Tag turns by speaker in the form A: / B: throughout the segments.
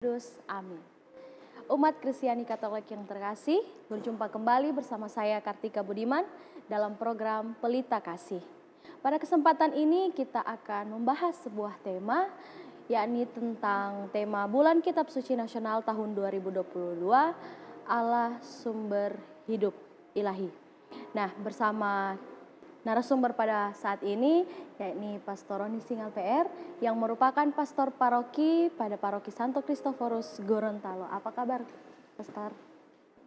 A: Kudus, amin. Umat Kristiani Katolik yang terkasih, berjumpa kembali bersama saya Kartika Budiman dalam program Pelita Kasih. Pada kesempatan ini kita akan membahas sebuah tema, yakni tentang tema Bulan Kitab Suci Nasional tahun 2022, Allah Sumber Hidup Ilahi. Nah, bersama narasumber pada saat ini yakni Pastor Roni Singal PR yang merupakan pastor paroki pada Paroki Santo Kristoforus Gorontalo. Apa kabar, Pastor?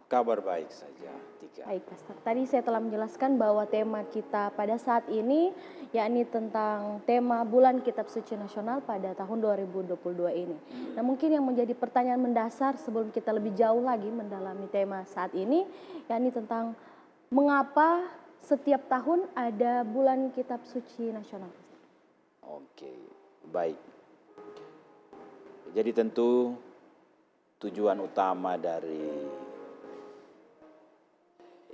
B: Kabar baik saja, Tika.
A: Baik, Pastor. Tadi saya telah menjelaskan bahwa tema kita pada saat ini yakni tentang tema Bulan Kitab Suci Nasional pada tahun 2022 ini. Nah, mungkin yang menjadi pertanyaan mendasar sebelum kita lebih jauh lagi mendalami tema saat ini yakni tentang mengapa setiap tahun ada Bulan Kitab Suci Nasional.
B: Oke, baik. Jadi tentu tujuan utama dari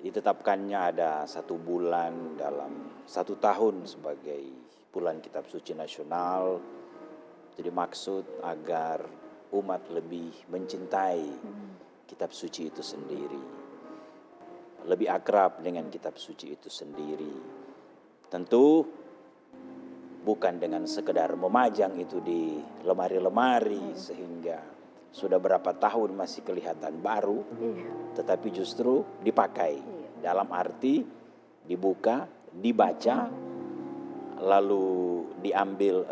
B: ditetapkannya ada satu bulan dalam satu tahun sebagai Bulan Kitab Suci Nasional. Jadi maksud agar umat lebih mencintai Kitab Suci itu sendiri. Lebih akrab dengan kitab suci itu sendiri. Tentu bukan dengan sekedar memajang itu di lemari-lemari sehingga sudah berapa tahun masih kelihatan baru, tetapi justru dipakai dalam arti dibuka, dibaca, lalu diambil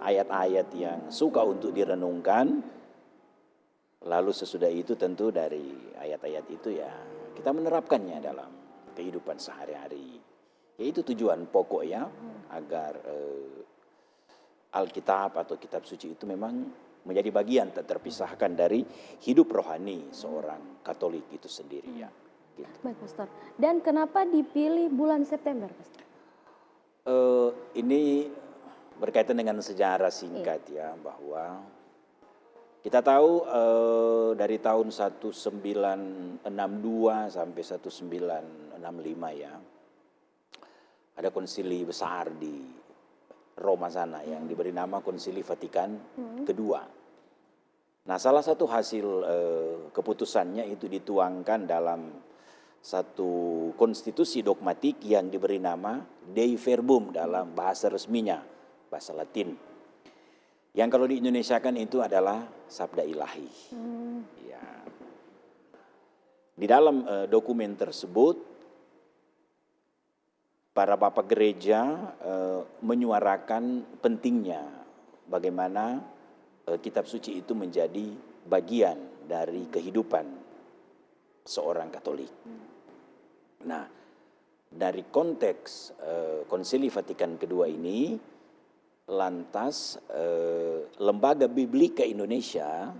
B: ayat-ayat yang suka untuk direnungkan, lalu sesudah itu tentu dari ayat-ayat itu ya kita menerapkannya dalam kehidupan sehari-hari. Yaitu tujuan pokoknya agar Alkitab atau kitab suci itu memang menjadi bagian tak terpisahkan dari hidup rohani seorang Katolik itu sendiri ya. Gitu.
A: Baik, Pastor. Dan kenapa dipilih bulan September, Pastor?
B: Ini berkaitan dengan sejarah singkat ya, bahwa kita tahu dari tahun 1962 sampai 1965 ya, ada konsili besar di Roma sana yang diberi nama Konsili Vatikan Kedua. Nah, salah satu hasil keputusannya itu dituangkan dalam satu konstitusi dogmatik yang diberi nama Dei Verbum dalam bahasa resminya, bahasa Latin. Yang kalau di Indonesia kan itu adalah Sabda Ilahi. Ya. Di dalam dokumen tersebut, para bapak gereja menyuarakan pentingnya bagaimana kitab suci itu menjadi bagian dari kehidupan seorang Katolik. Nah, dari konteks Konsili Vatikan Kedua ini, lantas Lembaga Biblika Indonesia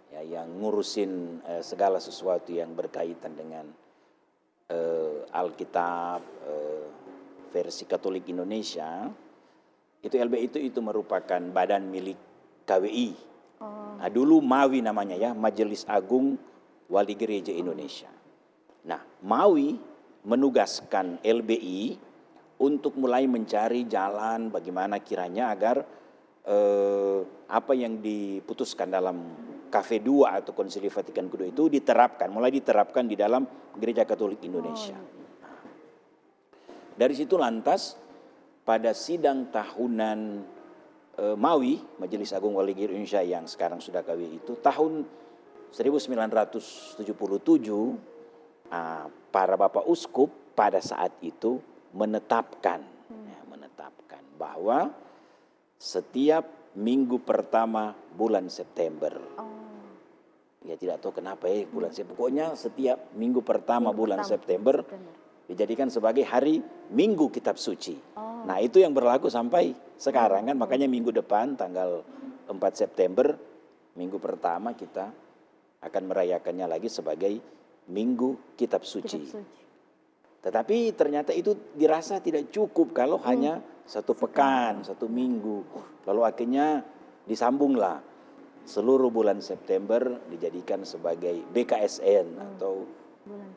B: ya, yang ngurusin segala sesuatu yang berkaitan dengan Alkitab versi Katolik Indonesia, itu LBI itu merupakan badan milik KWI. Nah, dulu MAWI namanya ya, Majelis Agung Wali Gereja Indonesia. Nah, MAWI menugaskan LBI untuk mulai mencari jalan bagaimana kiranya agar apa yang diputuskan dalam KV2 atau Konsili Vatikan Kedua itu mulai diterapkan di dalam Gereja Katolik Indonesia. Dari situ lantas pada sidang tahunan MAWI, Majelis Agung Wali Gereja Indonesia yang sekarang sudah KW itu, tahun 1977, para Bapak Uskup pada saat itu menetapkan bahwa setiap minggu pertama bulan September, ya tidak tahu kenapa bulan September, pokoknya setiap minggu pertama bulan September dijadikan sebagai hari Minggu Kitab Suci. Nah, itu yang berlaku sampai sekarang kan, makanya minggu depan tanggal 4 September, minggu pertama kita akan merayakannya lagi sebagai Minggu Kitab Suci. Tetapi ternyata itu dirasa tidak cukup kalau hanya satu pekan, satu minggu. Lalu akhirnya disambunglah seluruh bulan September dijadikan sebagai BKSN atau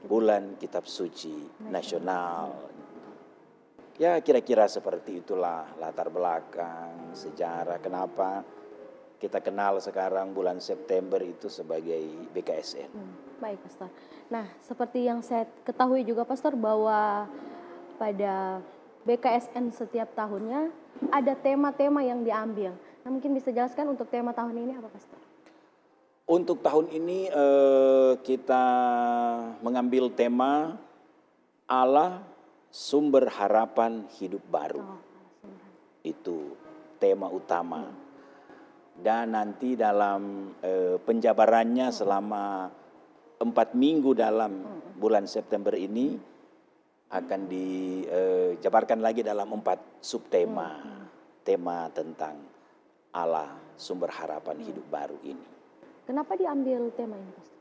B: Bulan Kitab Suci Nasional. Ya kira-kira seperti itulah latar belakang, sejarah kenapa kita kenal sekarang bulan September itu sebagai BKSN.
A: Baik, Pastor. Nah, seperti yang saya ketahui juga, Pastor, bahwa pada BKSN setiap tahunnya ada tema-tema yang diambil. Nah, mungkin bisa jelaskan untuk tema tahun ini apa, Pastor?
B: Untuk tahun ini kita mengambil tema Allah sumber harapan hidup baru. Itu tema utama. Dan nanti dalam penjabarannya selama 4 minggu dalam bulan September ini akan dijabarkan lagi dalam 4 subtema. Tema tentang Allah sumber harapan hidup baru ini.
A: Kenapa diambil tema ini, Pastor?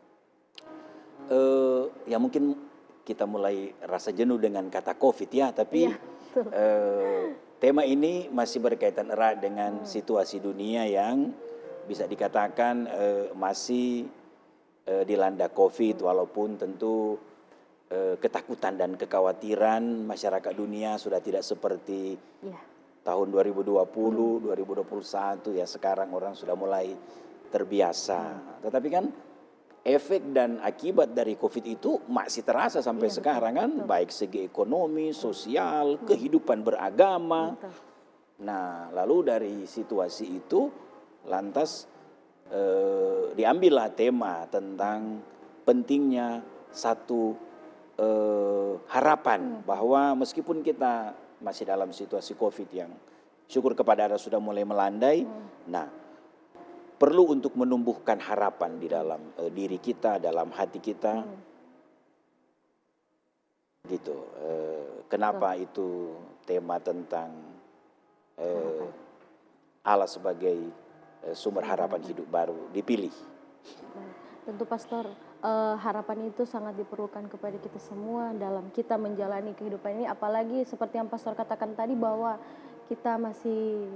B: Ya mungkin kita mulai rasa jenuh dengan kata COVID ya, tapi tema ini masih berkaitan erat dengan situasi dunia yang bisa dikatakan masih dilanda COVID, walaupun tentu ketakutan dan kekhawatiran masyarakat dunia sudah tidak seperti tahun 2020, 2021 ya, sekarang orang sudah mulai terbiasa. Tetapi kan efek dan akibat dari COVID itu masih terasa sampai sekarang kan, baik segi ekonomi, sosial, kehidupan beragama. Nah, lalu dari situasi itu lantas diambillah tema tentang pentingnya satu harapan bahwa meskipun kita masih dalam situasi COVID yang syukur kepada Allah sudah mulai melandai, nah perlu untuk menumbuhkan harapan di dalam diri kita, dalam hati kita. Gitu. Kenapa itu tema tentang Allah sebagai sumber harapan hidup baru dipilih?
A: Tentu, Pastor, harapan itu sangat diperlukan kepada kita semua dalam kita menjalani kehidupan ini. Apalagi seperti yang Pastor katakan tadi, bahwa kita masih,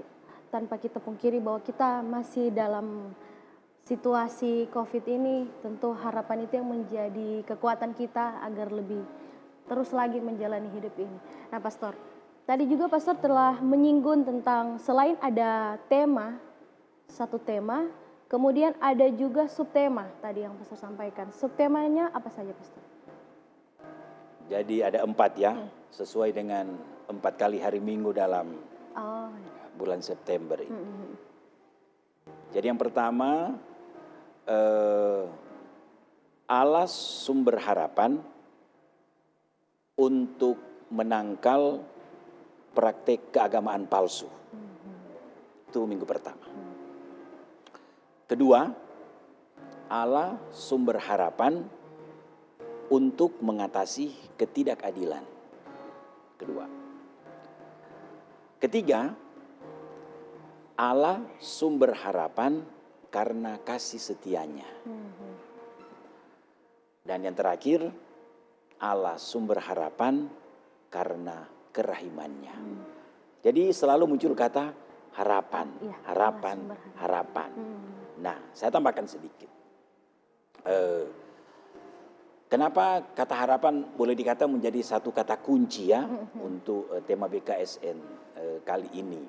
A: tanpa kita pungkiri bahwa kita masih dalam situasi COVID ini, tentu harapan itu yang menjadi kekuatan kita agar lebih terus lagi menjalani hidup ini. Nah, Pastor, tadi juga Pastor telah menyinggung tentang selain ada tema, satu tema, kemudian ada juga subtema tadi yang Pastor sampaikan. Subtemanya apa saja, Pastor?
B: Jadi ada 4 ya, sesuai dengan 4 kali hari Minggu dalam bulan September ini. Jadi yang pertama, Allah sumber harapan untuk menangkal praktek keagamaan palsu. Itu minggu pertama. Kedua, Allah sumber harapan untuk mengatasi ketidakadilan. Kedua. Ketiga, Allah sumber harapan karena kasih setianya. Dan yang terakhir, Allah sumber harapan karena kerahimannya. Jadi selalu muncul kata harapan, harapan, harapan. Nah, saya tambahkan sedikit. Kenapa kata harapan boleh dikata menjadi satu kata kunci ya untuk tema BKSN kali ini.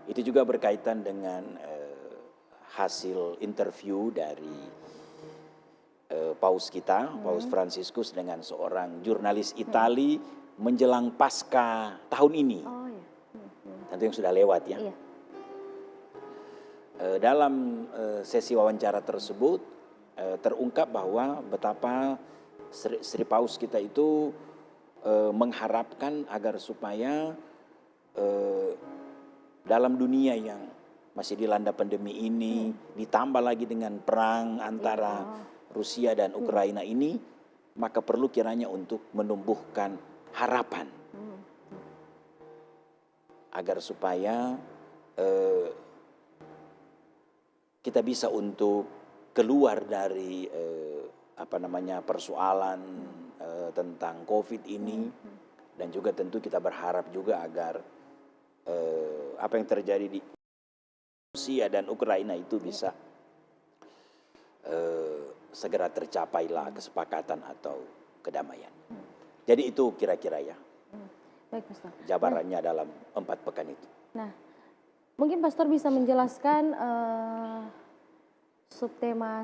B: Itu juga berkaitan dengan hasil interview dari Paus kita, Paus Fransiskus dengan seorang jurnalis Itali menjelang Pasca tahun ini. Tentu yang sudah lewat ya. Dalam sesi wawancara tersebut terungkap bahwa betapa Sri Paus kita itu mengharapkan agar supaya dalam dunia yang masih dilanda pandemi ini, ditambah lagi dengan perang antara Rusia dan Ukraina ini, maka perlu kiranya untuk menumbuhkan harapan agar supaya kita bisa untuk keluar dari persoalan tentang COVID ini, dan juga tentu kita berharap juga agar apa yang terjadi di Rusia dan Ukraina itu bisa segera tercapailah kesepakatan atau kedamaian. Jadi itu kira-kira ya.
A: Baik, Pastor.
B: Jabarannya dalam 4 pekan itu.
A: Nah, mungkin Pastor bisa menjelaskan subtema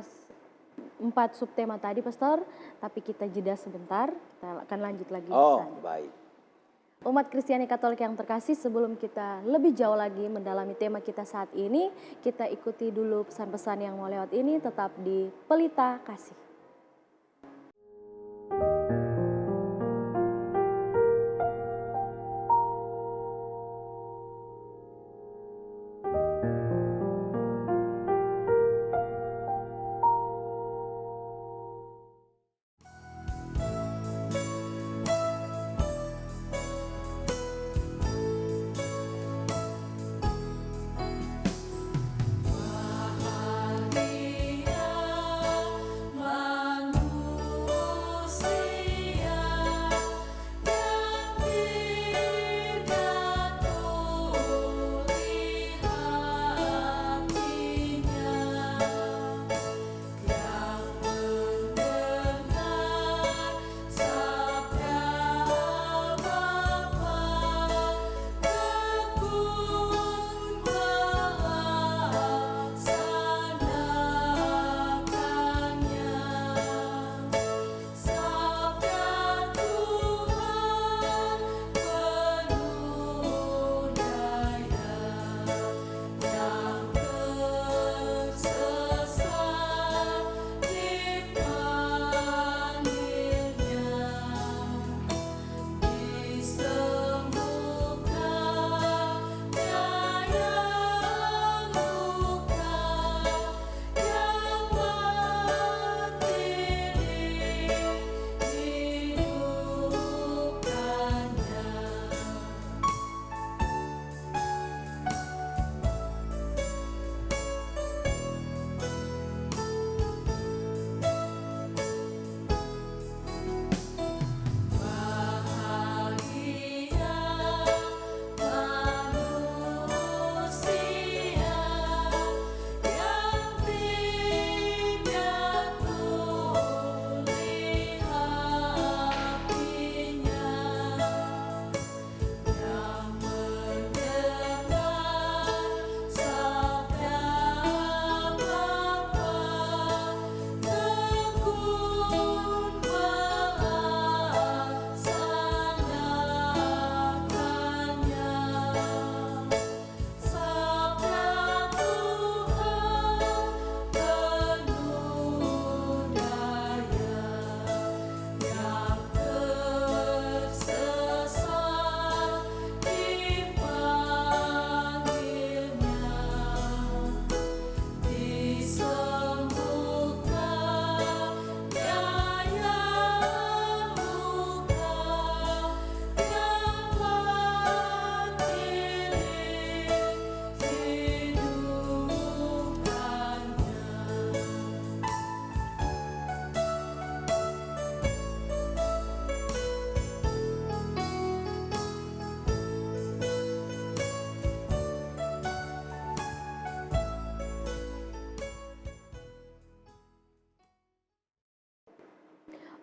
A: 4 subtema tadi, Pastor, tapi kita jeda sebentar, kita akan lanjut lagi.
B: Oh, baik.
A: Umat Kristiani Katolik yang terkasih, sebelum kita lebih jauh lagi mendalami tema kita saat ini, kita ikuti dulu pesan-pesan yang mau lewat ini, tetap di Pelita Kasih.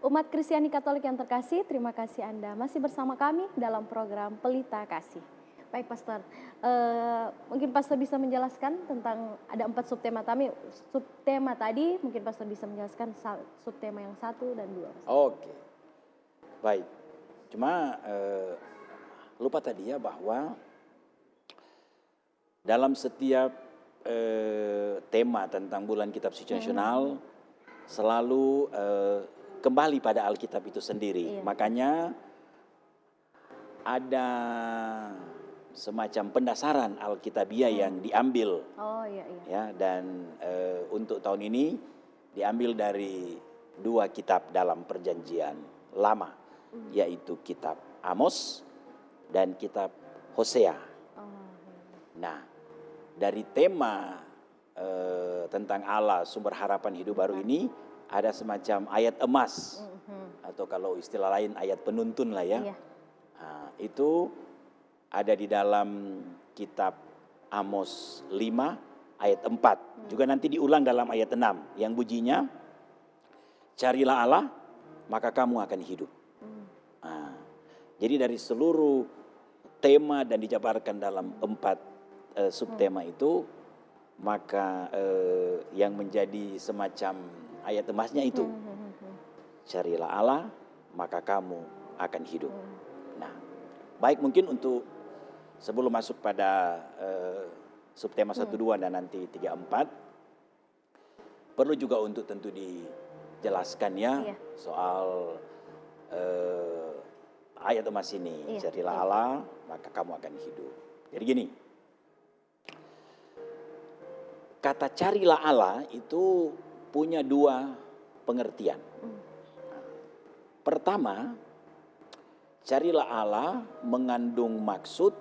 A: Umat Kristiani Katolik yang terkasih, terima kasih Anda masih bersama kami dalam program Pelita Kasih. Baik Pastor, mungkin Pastor bisa menjelaskan tentang ada 4 subtema tadi, mungkin Pastor bisa menjelaskan subtema yang 1 dan 2.
B: Oke, baik. Cuma lupa tadi ya bahwa dalam setiap tema tentang bulan kitab suci nasional selalu kembali pada Alkitab itu sendiri.
A: Iya.
B: Makanya ada semacam pendasaran Alkitabiah yang diambil.
A: Oh iya, iya.
B: Ya, dan untuk tahun ini diambil dari 2 kitab dalam Perjanjian Lama, yaitu kitab Amos dan kitab Hosea. Nah, dari tema tentang Allah sumber harapan hidup baru ini ada semacam ayat emas, atau kalau istilah lain ayat penuntun lah ya.
A: Iya.
B: Nah, itu ada di dalam kitab Amos 5 ayat 4. Juga nanti diulang dalam ayat 6 yang bunyinya, carilah Allah maka kamu akan hidup. Nah, jadi dari seluruh tema dan dijabarkan dalam 4 subtema itu maka yang menjadi semacam ayat emasnya itu, carilah Allah maka kamu akan hidup. Nah, baik mungkin untuk sebelum masuk pada subtema 1-2 dan nanti 3-4, perlu juga untuk tentu dijelaskan ya soal ayat emas ini, carilah Allah maka kamu akan hidup. Jadi gini, kata carilah Allah itu punya dua pengertian. Pertama, carilah Allah mengandung maksud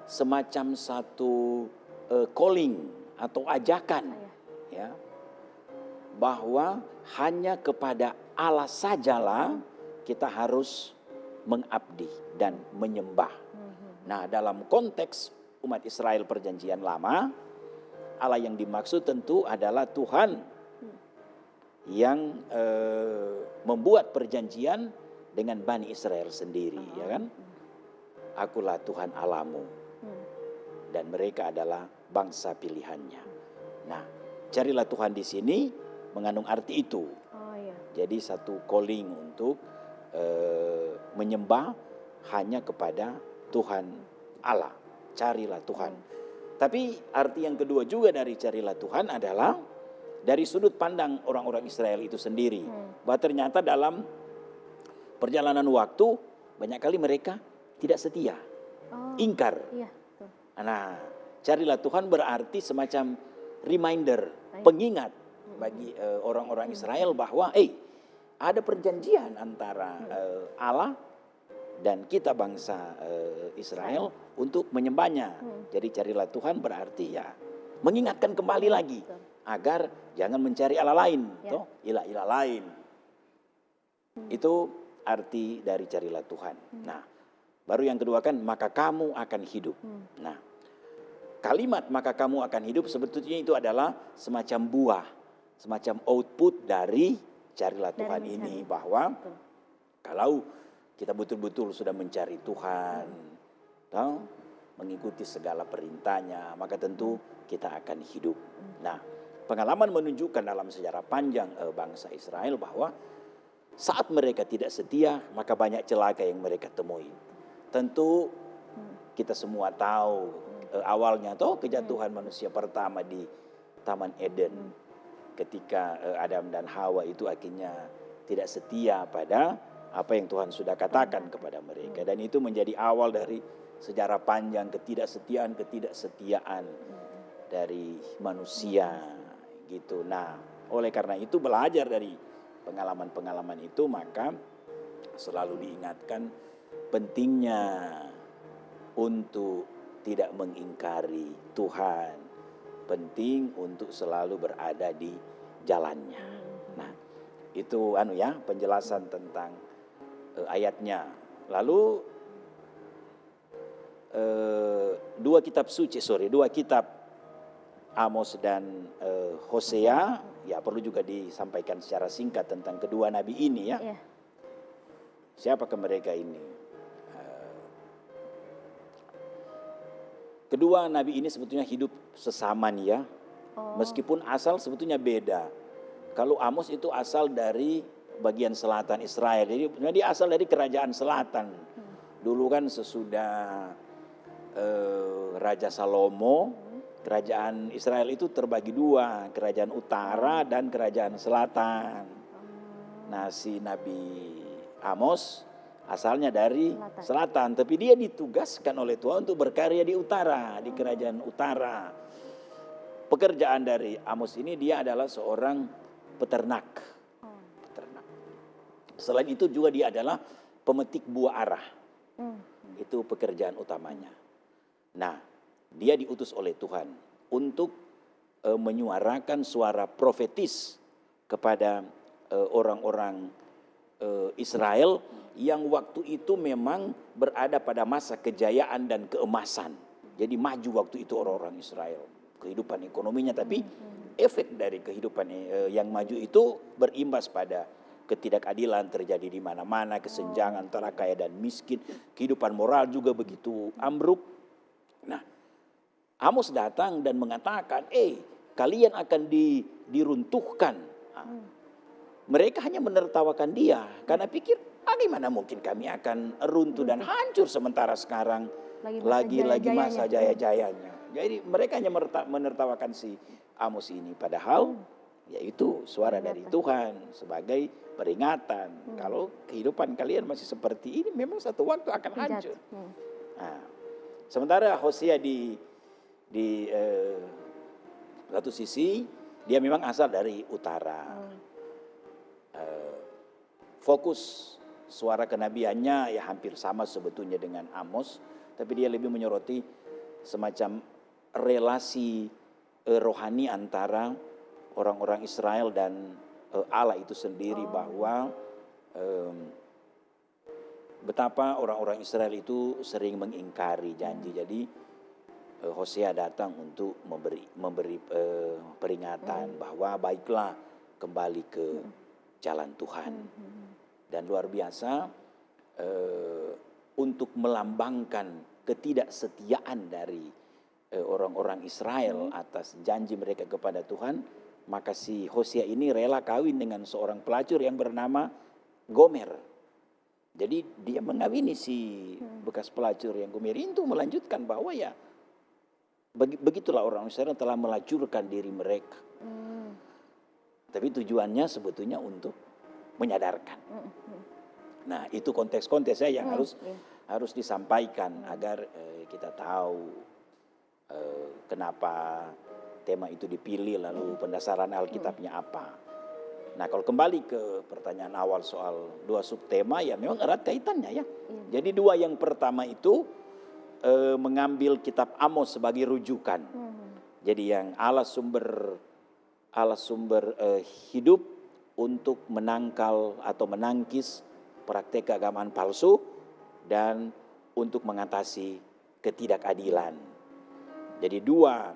B: semacam satu calling atau ajakan, ya, bahwa hanya kepada Allah sajalah kita harus mengabdi dan menyembah. Nah, dalam konteks umat Israel perjanjian lama, Allah yang dimaksud tentu adalah Tuhan yang membuat perjanjian dengan Bani Israel sendiri, ya kan? Akulah Tuhan Allahmu dan mereka adalah bangsa pilihannya. Nah, carilah Tuhan di sini mengandung arti itu. Jadi satu calling untuk menyembah hanya kepada Tuhan Allah. Carilah Tuhan. Tapi arti yang kedua juga dari carilah Tuhan adalah dari sudut pandang orang-orang Israel itu sendiri. Bahwa ternyata dalam perjalanan waktu banyak kali mereka tidak setia, ingkar. Nah, carilah Tuhan berarti semacam reminder, pengingat bagi orang-orang Israel bahwa ada perjanjian antara Allah dan kita bangsa Israel untuk menyembahnya. Jadi carilah Tuhan berarti ya mengingatkan kembali lagi agar jangan mencari Allah lain, ilah-ilah lain. Itu arti dari carilah Tuhan. Nah, baru yang kedua kan maka kamu akan hidup. Nah, kalimat maka kamu akan hidup sebetulnya itu adalah semacam buah, semacam output dari carilah Tuhan ini, bahwa kalau kita betul-betul sudah mencari Tuhan, mengikuti segala perintahnya, maka tentu kita akan hidup. Nah, pengalaman menunjukkan dalam sejarah panjang bangsa Israel bahwa saat mereka tidak setia, maka banyak celaka yang mereka temui. Tentu kita semua tahu awalnya kejatuhan manusia pertama di Taman Eden, ketika Adam dan Hawa itu akhirnya tidak setia pada apa yang Tuhan sudah katakan kepada mereka, dan itu menjadi awal dari sejarah panjang ketidaksetiaan dari manusia gitu. Nah, oleh karena itu belajar dari pengalaman-pengalaman itu, maka selalu diingatkan pentingnya untuk tidak mengingkari Tuhan, penting untuk selalu berada di jalannya. Nah, itu penjelasan tentang ayatnya. Lalu dua kitab Amos dan Hosea, ya perlu juga disampaikan secara singkat tentang kedua nabi ini ya. Siapakah mereka ini? Kedua nabi ini sebetulnya hidup sesaman ya, meskipun asal sebetulnya beda. Kalau Amos itu asal dari bagian selatan Israel, jadi dia asal dari kerajaan selatan. Dulu kan sesudah Raja Salomo, kerajaan Israel itu terbagi dua, kerajaan utara dan kerajaan selatan. Nah, si Nabi Amos asalnya dari selatan, tapi dia ditugaskan oleh Tuhan untuk berkarya di utara, di kerajaan utara. Pekerjaan dari Amos ini, dia adalah seorang peternak. Selain itu juga dia adalah pemetik buah arah. Itu pekerjaan utamanya. Nah, dia diutus oleh Tuhan untuk menyuarakan suara profetis kepada orang-orang Israel yang waktu itu memang berada pada masa kejayaan dan keemasan. Jadi maju waktu itu orang-orang Israel, kehidupan ekonominya, tapi efek dari kehidupan yang maju itu berimbas pada ketidakadilan terjadi di mana-mana, kesenjangan antara kaya dan miskin, kehidupan moral juga begitu ambruk. Nah, Amos datang dan mengatakan, kalian akan diruntuhkan. Mereka hanya menertawakan dia karena pikir, bagaimana mungkin kami akan runtuh dan hancur sementara sekarang lagi masa jaya-jayanya. Jadi mereka hanya menertawakan si Amos ini, padahal yaitu suara dari Tuhan sebagai peringatan. Kalau kehidupan kalian masih seperti ini, memang satu waktu akan hancur. Nah, sementara Hosea di satu sisi dia memang asal dari utara. Fokus suara kenabiannya ya hampir sama sebetulnya dengan Amos, tapi dia lebih menyoroti semacam relasi rohani antara orang-orang Israel dan Allah itu sendiri, bahwa betapa orang-orang Israel itu sering mengingkari janji. Jadi Hosea datang untuk memberi peringatan bahwa baiklah kembali ke jalan Tuhan. Dan luar biasa untuk melambangkan ketidaksetiaan dari orang-orang Israel atas janji mereka kepada Tuhan, maka si Hosea ini rela kawin dengan seorang pelacur yang bernama Gomer. Jadi dia mengawini si bekas pelacur yang Gomer itu, melanjutkan bahwa ya begitulah orang Israel telah melacurkan diri mereka. Tapi tujuannya sebetulnya untuk menyadarkan. Nah, itu konteks-konteksnya yang harus disampaikan agar kita tahu kenapa tema itu dipilih, lalu pendasaran Alkitabnya apa. Nah, kalau kembali ke pertanyaan awal soal dua subtema, ya memang erat kaitannya ya. Jadi dua yang pertama itu mengambil kitab Amos sebagai rujukan. Jadi yang Allah sumber hidup untuk menangkal atau menangkis praktek keagamaan palsu dan untuk mengatasi ketidakadilan. Jadi dua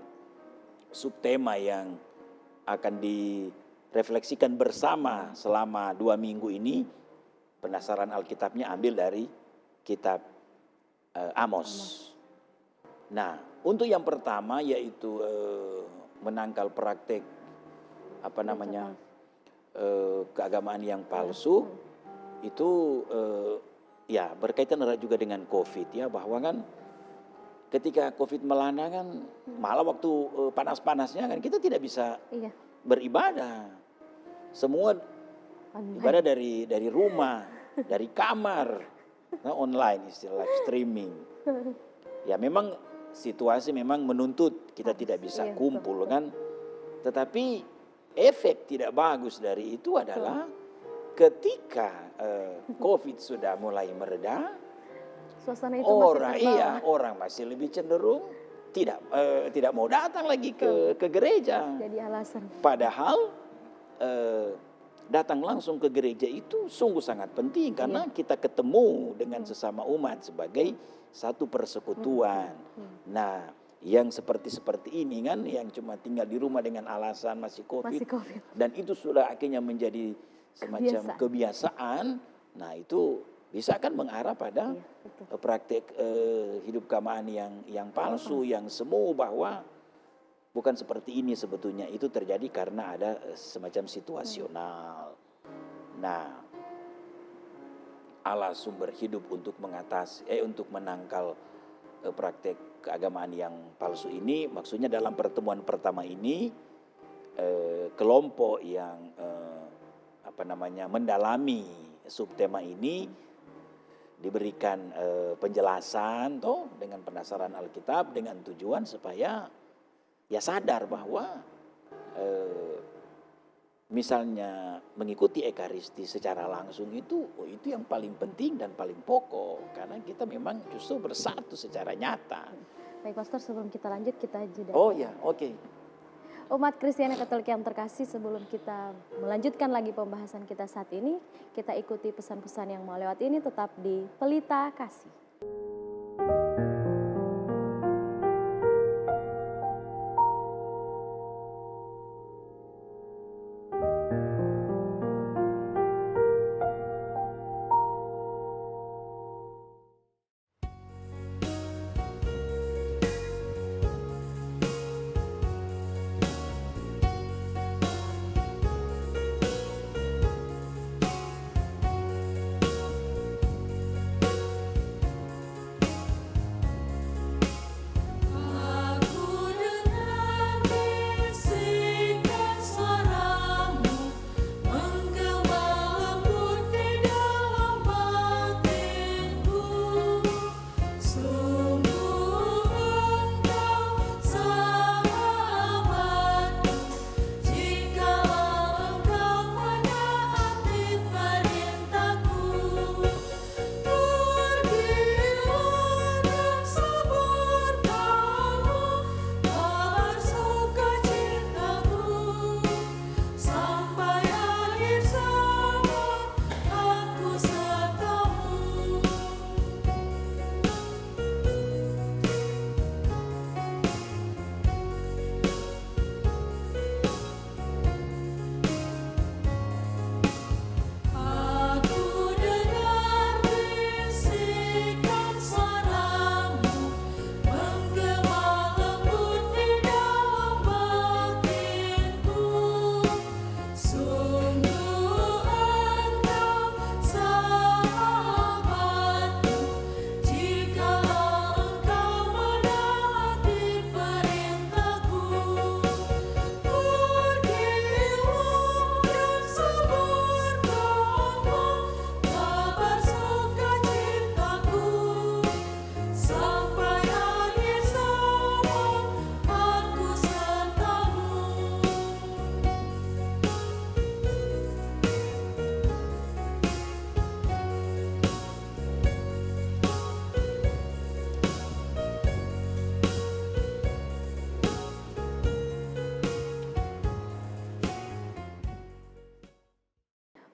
B: subtema yang akan direfleksikan bersama selama 2 minggu ini. Pendasaran Alkitabnya ambil dari kitab Amos. Nah, untuk yang pertama yaitu menangkal praktek keagamaan yang palsu, itu ya berkaitan erat juga dengan COVID ya, bahwa kan ketika COVID melanda kan malah waktu panas-panasnya kan kita tidak bisa beribadah. Semua ibadah dari rumah, dari kamar, online, istilah live streaming. Ya memang situasi memang menuntut kita tidak bisa kumpul kan. Tetapi efek tidak bagus dari itu adalah ketika COVID sudah mulai mereda,
A: suasana itu
B: orang masih lebih cenderung tidak mau datang lagi ke gereja.
A: Jadi alasan.
B: Padahal datang langsung ke gereja itu sungguh sangat penting karena kita ketemu dengan sesama umat sebagai satu persekutuan. Nah, yang seperti ini kan, yang cuma tinggal di rumah dengan alasan masih COVID. Dan itu sudah akhirnya menjadi semacam kebiasaan. Nah, itu bisa kan mengarah pada praktek hidup keagamaan yang palsu, yang semu, bahwa bukan seperti ini sebetulnya. Itu terjadi karena ada semacam situasional. Nah, Allah sumber hidup untuk untuk menangkal praktek keagamaan yang palsu ini. Maksudnya dalam pertemuan pertama ini kelompok yang mendalami subtema ini diberikan penjelasan dengan pendasaran Alkitab, dengan tujuan supaya ya sadar bahwa misalnya mengikuti Ekaristi secara langsung itu yang paling penting dan paling pokok, karena kita memang justru bersatu secara nyata.
A: Baik Pastor, sebelum kita lanjut kita jeda.
B: Oh ya, oke.
A: Umat Kristiani Katolik yang terkasih, sebelum kita melanjutkan lagi pembahasan kita saat ini, kita ikuti pesan-pesan yang mau lewat ini tetap di Pelita Kasih.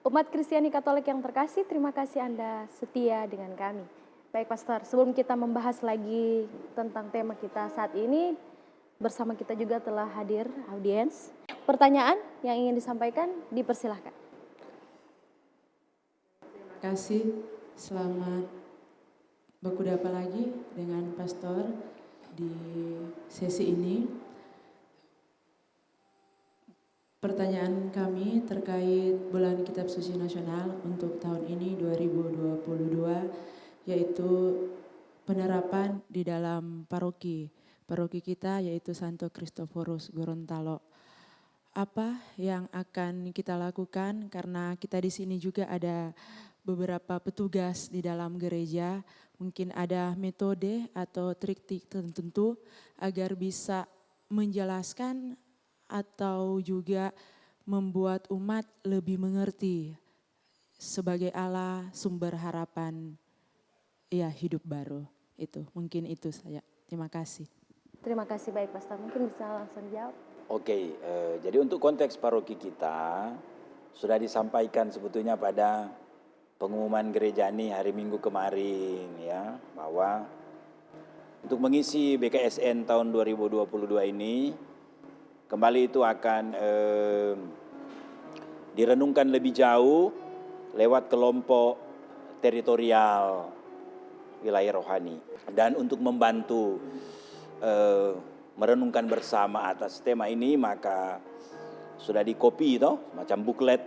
A: Umat Kristiani Katolik yang terkasih, terima kasih Anda setia dengan kami. Baik Pastor, sebelum kita membahas lagi tentang tema kita saat ini, bersama kita juga telah hadir audiens. Pertanyaan yang ingin disampaikan, dipersilahkan.
C: Terima kasih, selamat berkudapa lagi dengan Pastor di sesi ini. Pertanyaan kami terkait Bulan Kitab Suci Nasional untuk tahun ini 2022, yaitu penerapan di dalam paroki kita, yaitu Santo Kristoforus Gorontalo. Apa yang akan kita lakukan, karena kita di sini juga ada beberapa petugas di dalam gereja, mungkin ada metode atau trik-trik tertentu agar bisa menjelaskan atau juga membuat umat lebih mengerti sebagai Allah sumber harapan hidup baru. Itu mungkin itu saya. Terima kasih.
A: Terima kasih, baik Pastor. Mungkin bisa langsung jawab.
B: Oke, jadi untuk konteks paroki kita sudah disampaikan sebetulnya pada pengumuman gereja ini hari Minggu kemarin ya, bahwa untuk mengisi BKSN tahun 2022 ini kembali itu akan direnungkan lebih jauh lewat kelompok teritorial wilayah rohani. Dan untuk membantu merenungkan bersama atas tema ini, maka sudah di-copy macam buklet,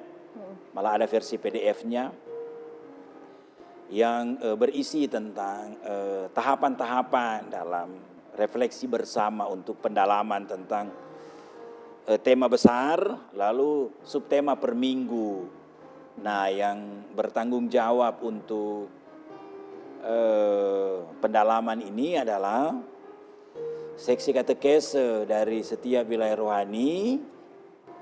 B: malah ada versi PDF-nya yang berisi tentang tahapan-tahapan dalam refleksi bersama untuk pendalaman tentang tema besar, lalu subtema per minggu. Nah, yang bertanggung jawab untuk pendalaman ini adalah seksi katekese dari setiap wilayah rohani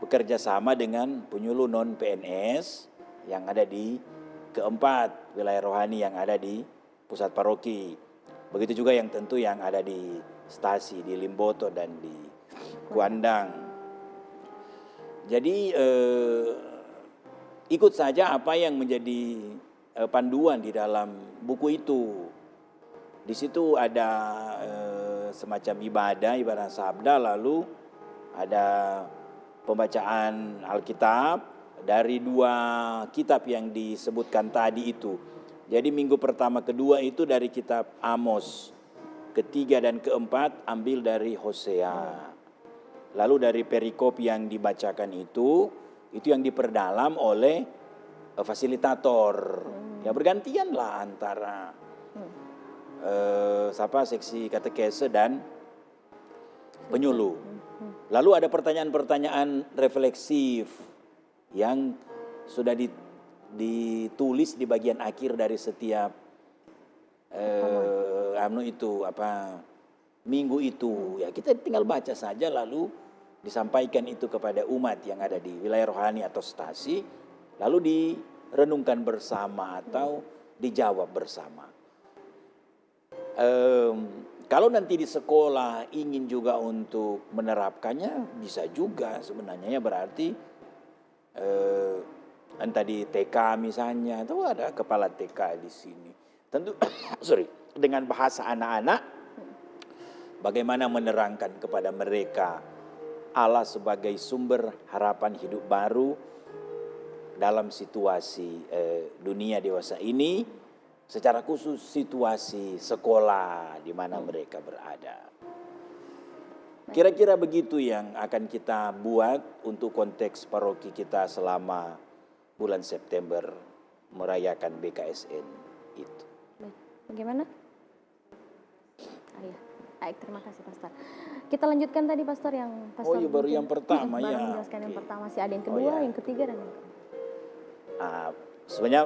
B: bekerja sama dengan penyuluh non PNS yang ada di keempat wilayah rohani yang ada di pusat paroki. Begitu juga yang tentu yang ada di stasi, di Limboto dan di Kuandang. Jadi ikut saja apa yang menjadi panduan di dalam buku itu. Di situ ada semacam ibadah sabda, lalu ada pembacaan Alkitab dari 2 kitab yang disebutkan tadi itu. Jadi minggu pertama kedua itu dari kitab Amos, ketiga dan keempat ambil dari Hosea. Lalu dari perikop yang dibacakan itu yang diperdalam oleh fasilitator. Ya bergantian lah antara seksi katekese dan penyuluh. Lalu ada pertanyaan-pertanyaan refleksif yang sudah ditulis di bagian akhir dari setiap minggu itu. Ya kita tinggal baca saja lalu disampaikan itu kepada umat yang ada di wilayah rohani atau stasi, lalu direnungkan bersama atau dijawab bersama. Kalau nanti di sekolah ingin juga untuk menerapkannya, bisa juga sebenarnya, ya berarti entah di TK misalnya, atau ada kepala TK di sini. Tentu dengan bahasa anak-anak, bagaimana menerangkan kepada mereka Allah sebagai sumber harapan hidup baru dalam situasi dunia dewasa ini, secara khusus situasi sekolah di mana mereka berada. Kira-kira begitu yang akan kita buat untuk konteks paroki kita selama bulan September merayakan BKSN itu.
A: Baik, bagaimana? Iya. Baik, terima kasih Pastor. Kita lanjutkan tadi Pastor yang Pastor.
B: Oh iya, baru yang pertama ya.
A: Baru menjelaskan yang pertama, masih ada yang kedua, yang ketiga dan yang
B: sebenarnya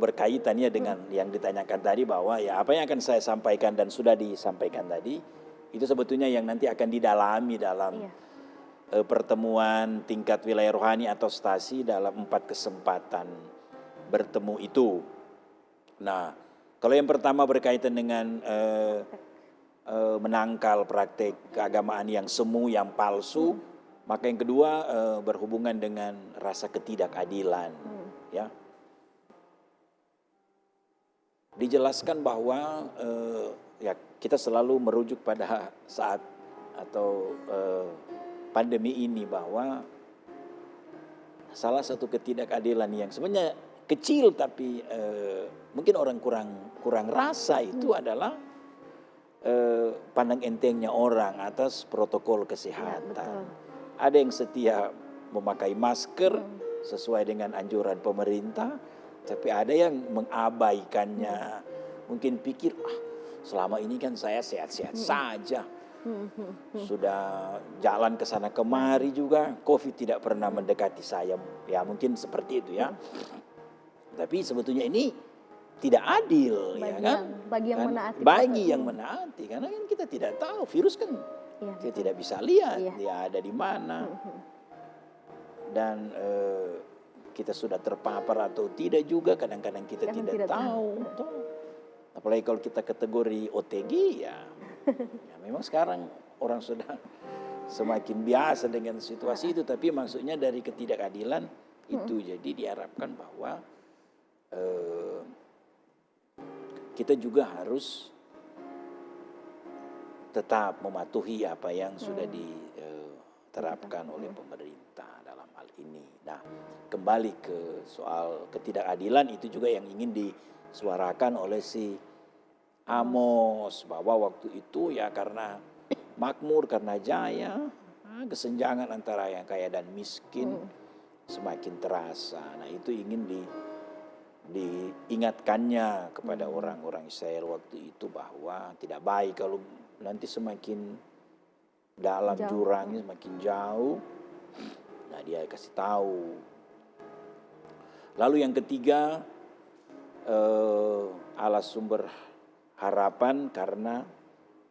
B: berkaitan ya dengan yang ditanyakan tadi, bahwa ya apa yang akan saya sampaikan dan sudah disampaikan tadi itu sebetulnya yang nanti akan didalami dalam pertemuan tingkat wilayah rohani atau stasi dalam 4 kesempatan bertemu itu. Nah, kalau yang pertama berkaitan dengan menangkal praktek keagamaan yang semu, yang palsu, maka yang kedua berhubungan dengan rasa ketidakadilan. ya. Dijelaskan bahwa ya kita selalu merujuk pada saat atau pandemi ini bahwa salah satu ketidakadilan yang sebenarnya kecil tapi mungkin orang kurang rasa itu adalah pandang entengnya orang atas protokol kesehatan. Ada yang setia memakai masker sesuai dengan anjuran pemerintah, tapi ada yang mengabaikannya. Mungkin pikir, selama ini kan saya sehat-sehat saja. Sudah jalan ke sana kemari juga, COVID tidak pernah mendekati saya. Ya mungkin seperti itu ya. Tapi sebetulnya ini tidak adil, ya kan?
A: Bagi yang menaati.
B: Bagi yang menaati, karena kan kita tidak tahu virus kan kita tidak bisa lihat dia ada di mana. Dan kita sudah terpapar atau tidak juga kadang-kadang kita tidak tahu. Apalagi kalau kita kategori OTG ya memang sekarang orang sudah semakin biasa dengan situasi itu. Tapi maksudnya dari ketidakadilan itu jadi diharapkan bahwa kita juga harus tetap mematuhi apa yang sudah diterapkan oleh pemerintah dalam hal ini. Nah, kembali ke soal ketidakadilan itu juga yang ingin disuarakan oleh si Amos, bahwa waktu itu ya karena makmur, karena jaya, kesenjangan antara yang kaya dan miskin semakin terasa. Nah, itu ingin diingatkannya kepada orang-orang Israel waktu itu bahwa tidak baik kalau nanti semakin dalam jurangnya, semakin jauh. Nah, dia kasih tahu. Lalu yang ketiga, Allah sumber harapan karena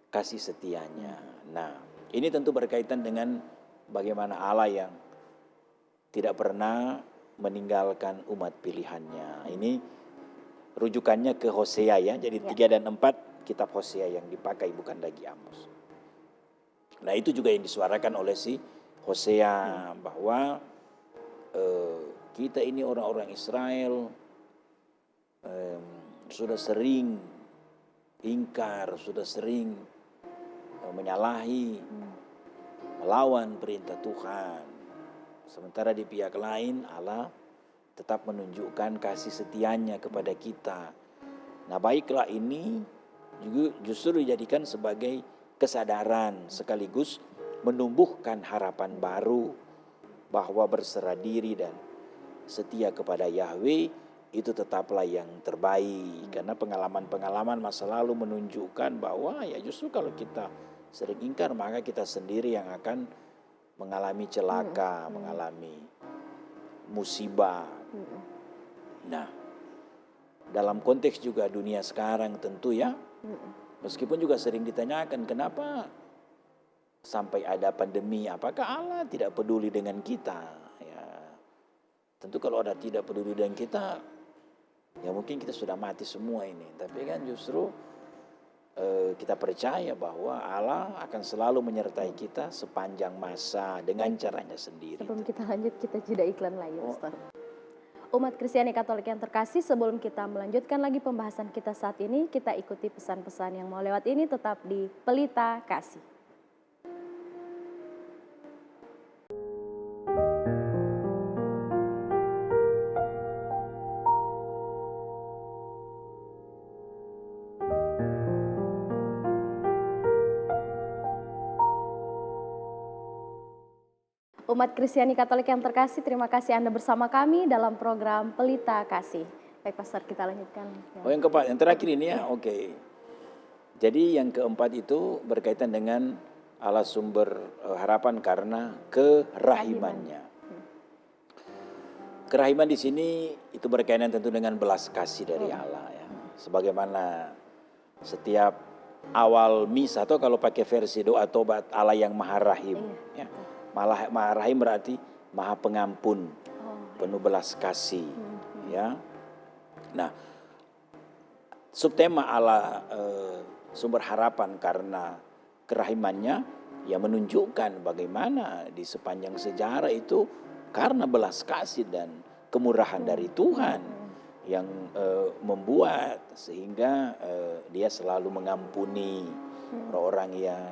B: kasih setianya. Nah, ini tentu berkaitan dengan bagaimana Allah yang tidak pernah meninggalkan umat pilihannya. Ini rujukannya ke Hosea ya. Jadi 3 dan 4 kitab Hosea yang dipakai, bukan lagi Amos. Nah, itu juga yang disuarakan oleh si Hosea bahwa kita ini orang-orang Israel sudah sering ingkar, sudah sering menyalahi, melawan perintah Tuhan. Sementara di pihak lain Allah tetap menunjukkan kasih setianya kepada kita. Nah, baiklah ini juga justru dijadikan sebagai kesadaran sekaligus menumbuhkan harapan baru bahwa berserah diri dan setia kepada Yahweh itu tetaplah yang terbaik. Karena pengalaman-pengalaman masa lalu menunjukkan bahwa ya justru kalau kita sering ingkar maka kita sendiri yang akan mengalami celaka, mengalami musibah. Nah, dalam konteks juga dunia sekarang tentu ya, meskipun juga sering ditanyakan kenapa sampai ada pandemi, apakah Allah tidak peduli dengan kita? Ya, tentu kalau ada tidak peduli dengan kita, ya mungkin kita sudah mati semua ini. Tapi kan justru kita percaya bahwa Allah akan selalu menyertai kita sepanjang masa dengan caranya sendiri.
A: Sebelum kita lanjut, kita jeda iklan lagi, Pastor. Umat Kristiani Katolik yang terkasih, sebelum kita melanjutkan lagi pembahasan kita saat ini, kita ikuti pesan-pesan yang mau lewat ini tetap di Pelita Kasih. Umat Kristiani Katolik yang terkasih, terima kasih Anda bersama kami dalam program Pelita Kasih. Baik, Pastor, kita lanjutkan.
B: Oh, yang keempat, yang terakhir ini ya, oke. Jadi yang keempat itu berkaitan dengan Allah sumber harapan karena kerahimannya. Kerahiman di sini itu berkaitan tentu dengan belas kasih dari Allah ya. Sebagaimana setiap awal misa atau kalau pakai versi doa tobat Allah yang Maha Rahim ya. Maha Rahim berarti Maha Pengampun, penuh belas kasih, ya. Nah, subtema Allah sumber harapan karena kerahimannya, ya menunjukkan bagaimana di sepanjang sejarah itu karena belas kasih dan kemurahan dari Tuhan yang membuat sehingga dia selalu mengampuni orang-orang yang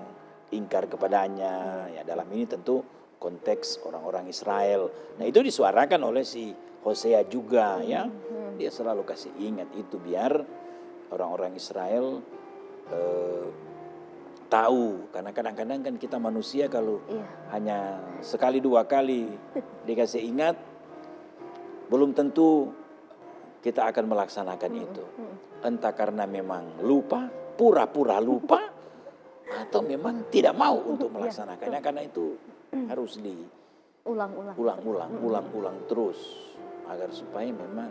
B: ingkar kepadanya. Ya, dalam ini tentu konteks orang-orang Israel. Nah, itu disuarakan oleh si Hosea juga ya. Dia selalu kasih ingat itu biar orang-orang Israel tahu, karena kadang-kadang kan kita manusia kalau hanya sekali dua kali dikasih ingat, belum tentu kita akan melaksanakan itu. Entah karena memang lupa, pura-pura lupa, atau memang tidak mau untuk melaksanakannya, karena itu harus ulang-ulang terus agar supaya memang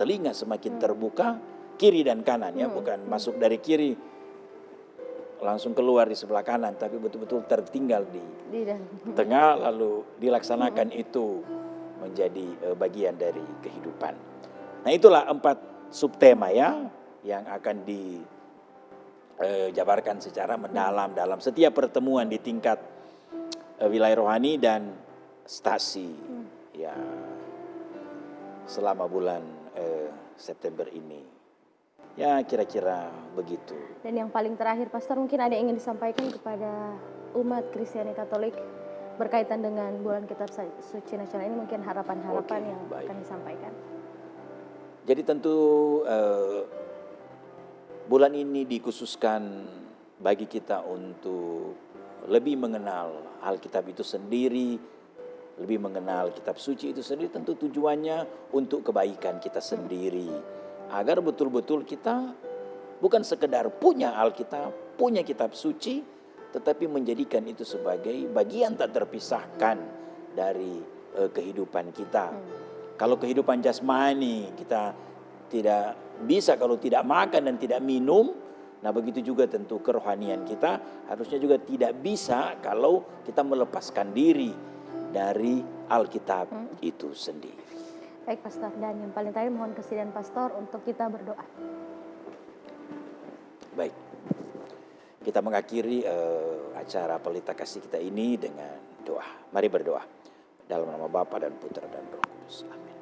B: telinga semakin terbuka kiri dan kanan ya, bukan masuk dari kiri langsung keluar di sebelah kanan, tapi betul-betul tertinggal di tengah lalu dilaksanakan itu menjadi bagian dari kehidupan. Nah, itulah 4 subtema ya yang akan dijabarkan secara mendalam dalam setiap pertemuan di tingkat wilayah rohani dan stasi ya selama bulan September ini. Ya kira-kira begitu.
A: Dan yang paling terakhir Pastor, mungkin ada yang ingin disampaikan kepada umat Kristiani Katolik berkaitan dengan bulan Kitab Suci Nasional ini, mungkin harapan-harapan yang akan disampaikan.
B: Jadi tentu bulan ini dikhususkan bagi kita untuk lebih mengenal Alkitab itu sendiri, lebih mengenal Kitab Suci itu sendiri, tentu tujuannya untuk kebaikan kita sendiri. Agar betul-betul kita bukan sekedar punya Alkitab, punya Kitab Suci, tetapi menjadikan itu sebagai bagian tak terpisahkan dari kehidupan kita. Kalau kehidupan jasmani kita tidak bisa kalau tidak makan dan tidak minum, nah begitu juga tentu kerohanian kita harusnya juga tidak bisa kalau kita melepaskan diri dari Alkitab itu sendiri.
A: Baik Pastor, dan yang paling terakhir mohon kesediaan Pastor untuk kita berdoa.
B: Baik, kita mengakhiri acara Pelita Kasih kita ini dengan doa. Mari berdoa dalam nama Bapa dan Putra dan Roh Kudus. Amin.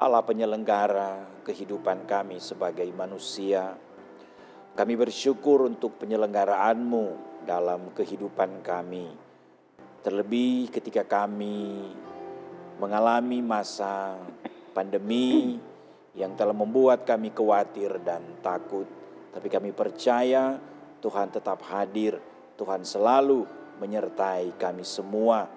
B: Allah penyelenggara kehidupan kami sebagai manusia, kami bersyukur untuk penyelenggaraanmu dalam kehidupan kami. Terlebih ketika kami mengalami masa pandemi yang telah membuat kami khawatir dan takut. Tapi kami percaya Tuhan tetap hadir, Tuhan selalu menyertai kami semua.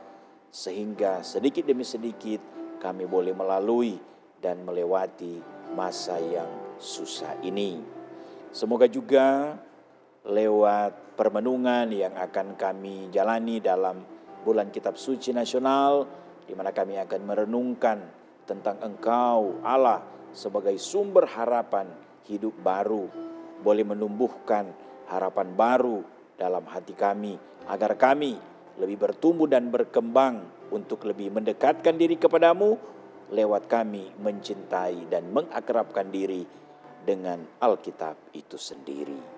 B: Sehingga sedikit demi sedikit kami boleh melalui dan melewati masa yang susah ini. Semoga juga lewat permenungan yang akan kami jalani dalam bulan Kitab Suci Nasional, di mana kami akan merenungkan tentang Engkau Allah sebagai sumber harapan hidup baru, boleh menumbuhkan harapan baru dalam hati kami, agar kami lebih bertumbuh dan berkembang untuk lebih mendekatkan diri kepadamu, lewat kami mencintai dan mengakrabkan diri dengan Alkitab itu sendiri.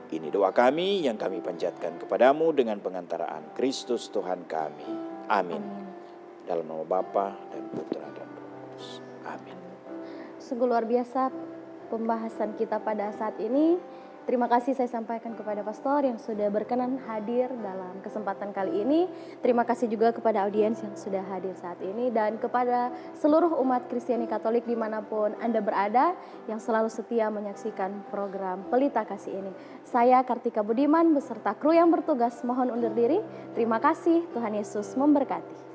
B: Ini doa kami yang kami panjatkan kepadamu dengan pengantaraan Kristus Tuhan kami. Amin. Dalam nama Bapa dan Putra dan Roh Kudus. Amin.
A: Sungguh luar biasa pembahasan kita pada saat ini. Terima kasih saya sampaikan kepada Pastor yang sudah berkenan hadir dalam kesempatan kali ini. Terima kasih juga kepada audiens yang sudah hadir saat ini. Dan kepada seluruh umat Kristiani Katolik dimanapun Anda berada yang selalu setia menyaksikan program Pelita Kasih ini. Saya Kartika Budiman beserta kru yang bertugas mohon undur diri. Terima kasih, Tuhan Yesus memberkati.